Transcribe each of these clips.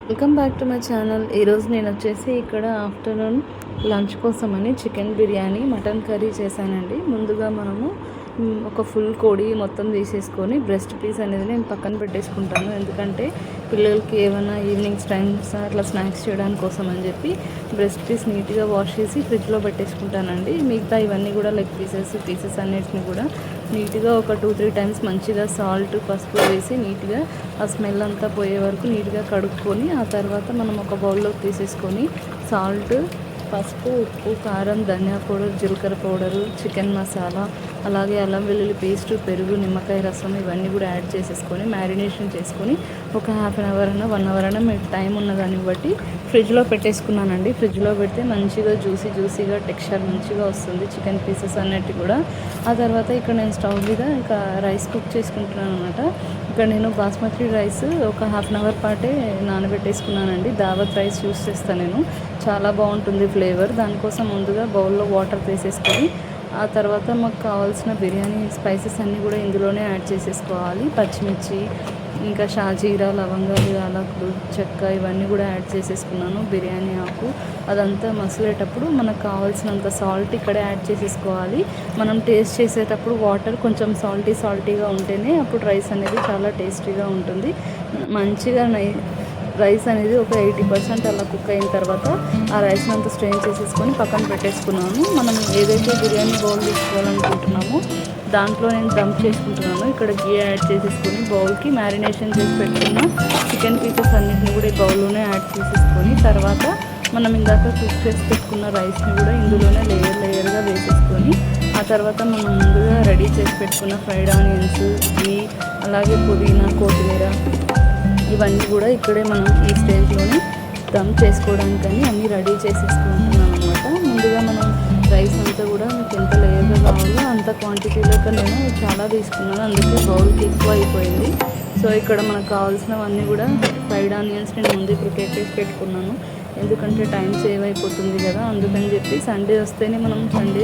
Welcome back to my channel. ఈరోజు నేను వచ్చేసి ఇక్కడ ఆఫ్టర్నూన్ లంచ్ కోసమని చికెన్ బిర్యానీ మటన్ కర్రీ చేశానండి. ముందుగా మనము ఒక ఫుల్ కోడి మొత్తం తీసేసుకొని బ్రెస్ట్ పీస్ అనేది నేను పక్కన పెట్టేసుకుంటాను. ఎందుకంటే పిల్లలకి ఏమైనా ఈవినింగ్స్ టైమ్స్ అట్లా స్నాక్స్ చేయడానికి కోసం అని చెప్పి బ్రెస్ట్ పీస్ నీట్గా వాష్ చేసి ఫ్రిడ్జ్లో పెట్టేసుకుంటానండి. మిగతా ఇవన్నీ కూడా లెగ్ పీసెస్ అన్నిటిని కూడా నీట్గా ఒక 2-3 టైమ్స్ మంచిగా సాల్ట్ పసుపు వేసి నీట్గా ఆ స్మెల్ అంతా పోయే వరకు నీట్గా కడుక్కొని ఆ తర్వాత మనం ఒక బౌల్లోకి తీసేసుకొని సాల్ట్, పసుపు, ఉప్పు, కారం, ధనియా పౌడర్, జీలకర్ర పౌడరు, చికెన్ మసాలా, అలాగే అల్లం వెల్లుల్లి పేస్టు, పెరుగు, నిమ్మకాయ రసం ఇవన్నీ కూడా యాడ్ చేసేసుకొని మ్యారినేషన్ చేసుకొని ఒక హాఫ్ అన్ అవర్ అయినా 1 అవర్ అయినా మీకు టైం ఉన్నదాన్ని బట్టి ఫ్రిడ్జ్లో పెట్టేసుకున్నానండి. ఫ్రిడ్జ్లో పెడితే మంచిగా జ్యూసీగా టెక్స్చర్ మంచిగా వస్తుంది చికెన్ పీసెస్ అన్నిటి కూడా. ఆ తర్వాత ఇక్కడ నేను స్టవ్ మీద ఇంకా రైస్ కుక్ చేసుకుంటున్నాను అనమాట. ఇక్కడ నేను బాస్మతి రైస్ ఒక హాఫ్ అన్ అవర్ పాటే నానబెట్టేసుకున్నానండి. దావత్ రైస్ యూస్ చేస్తాను నేను, చాలా బాగుంటుంది ఫ్లేవర్. దానికోసం ముందుగా బౌల్లో వాటర్ వేసేసుకొని ఆ తర్వాత మాకు కావాల్సిన బిర్యానీ స్పైసెస్ అన్నీ కూడా ఇందులోనే యాడ్ చేసేసుకోవాలి. పచ్చిమిర్చి, ఇంకా షాజీరా, లవంగాలు, యాలకులు, చెక్క ఇవన్నీ కూడా యాడ్ చేసేసుకున్నాను. బిర్యానీ ఆకు అదంతా మసలేటప్పుడు మనకు కావాల్సినంత సాల్ట్ ఇక్కడ యాడ్ చేసేసుకోవాలి. మనం టేస్ట్ చేసేటప్పుడు వాటర్ కొంచెం సాల్టీగా ఉంటేనే అప్పుడు రైస్ అనేది చాలా టేస్టీగా ఉంటుంది. మంచిగా రైస్ అనేది ఒక 80% అలా కుక్ అయిన తర్వాత ఆ రైస్ని అంతా స్ట్రెయిన్ చేసేసుకొని పక్కన పెట్టేసుకున్నాను. మనం ఏదైతే బిర్యానీ బౌల్ తీసుకోవాలనుకుంటున్నామో దాంట్లో నేను డంప్ చేసుకుంటున్నాను. ఇక్కడ గీ యాడ్ చేసేసుకొని బౌల్కి మ్యారినేషన్ చేసి పెట్టుకున్న చికెన్ పీసెస్ అన్నింటిని కూడా ఈ బౌల్లోనే యాడ్ చేసేసుకొని తర్వాత మనం ఇందాక కుక్ చేసి పెట్టుకున్న రైస్ని కూడా ఇందులోనే లేయర్గా వేసేసుకొని ఆ తర్వాత మనం ముందుగా రెడీ చేసి పెట్టుకున్న ఫ్రైడ్ ఆనియన్స్, గీ, అలాగే పుదీనా, కొత్తిమీర ఇవన్నీ కూడా ఇక్కడే మనం ఈ స్టేజ్లోనే దమ్ చేసుకోవడానికని అన్నీ రెడీ చేసేసుకుంటున్నాం అనమాట. ముందుగా మనం రైస్ అంతా కూడా మీకు ఎంత లేయర్గా కావాలో అంత క్వాంటిటీలోకి నేను చాలా తీసుకున్నాను, అందుకే బౌల్కి ఎక్కువ అయిపోయింది. సో ఇక్కడ మనకు కావాల్సినవన్నీ కూడా ఫ్రైడ్ ఆనియన్స్ నేను ముందే ప్రిపేర్ చేసి పెట్టుకున్నాను. ఎందుకంటే టైం సేవ్ అయిపోతుంది కదా, అందుకని చెప్పి సండే వస్తేనే మనం సండే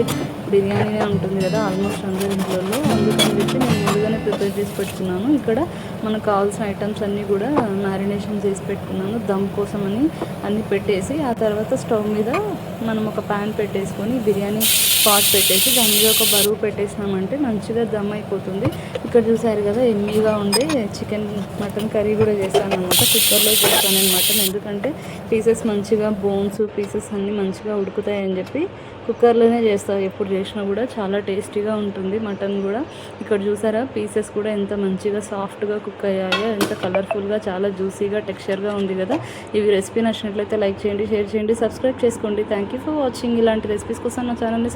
బిర్యానీనే ఉంటుంది కదా ఆల్మోస్ట్ అందరి ఇంట్లో, అందుకని చెప్పి నేను ముందుగానే ప్రిపేర్ చేసి పెట్టుకున్నాను. ఇక్కడ మనకు కావాల్సిన ఐటమ్స్ అన్నీ కూడా మ్యారినేషన్ చేసి పెట్టుకున్నాను. దమ్ కోసం అని అన్నీ పెట్టేసి ఆ తర్వాత స్టవ్ మీద మనం ఒక ప్యాన్ పెట్టేసుకొని బిర్యానీ పాట్ పెట్టేసి దాని మీద ఒక బరువు పెట్టేసినామంటే మంచిగా దమ్ అయిపోతుంది. ఇక్కడ చూసారు కదా ఎమ్మీగా ఉండే చికెన్ మటన్ కర్రీ కూడా చేస్తాను అనమాట. కుక్కర్లో చేస్తాను నేను మటన్, ఎందుకంటే పీసెస్ మంచిగా బోన్స్ పీసెస్ అన్నీ మంచిగా ఉడుకుతాయని చెప్పి కుక్కర్లోనే చేస్తాను. ఎప్పుడు చేసినా కూడా చాలా టేస్టీగా ఉంటుంది మటన్ కూడా. ఇక్కడ చూసారా పీసెస్ కూడా ఎంత మంచిగా సాఫ్ట్గా కుక్ అయ్యాయో, ఎంత కలర్ఫుల్గా చాలా జ్యూసీగా టెక్స్చర్గా ఉంది కదా. ఇవి రెసిపీ నచ్చినట్లయితే లైక్ చేయండి, షేర్ చేయండి, సబ్స్క్రైబ్ చేసుకోండి. Thank you for watching. ఇలాంటి రెసిపీస్ కోసం నా ఛానల్ని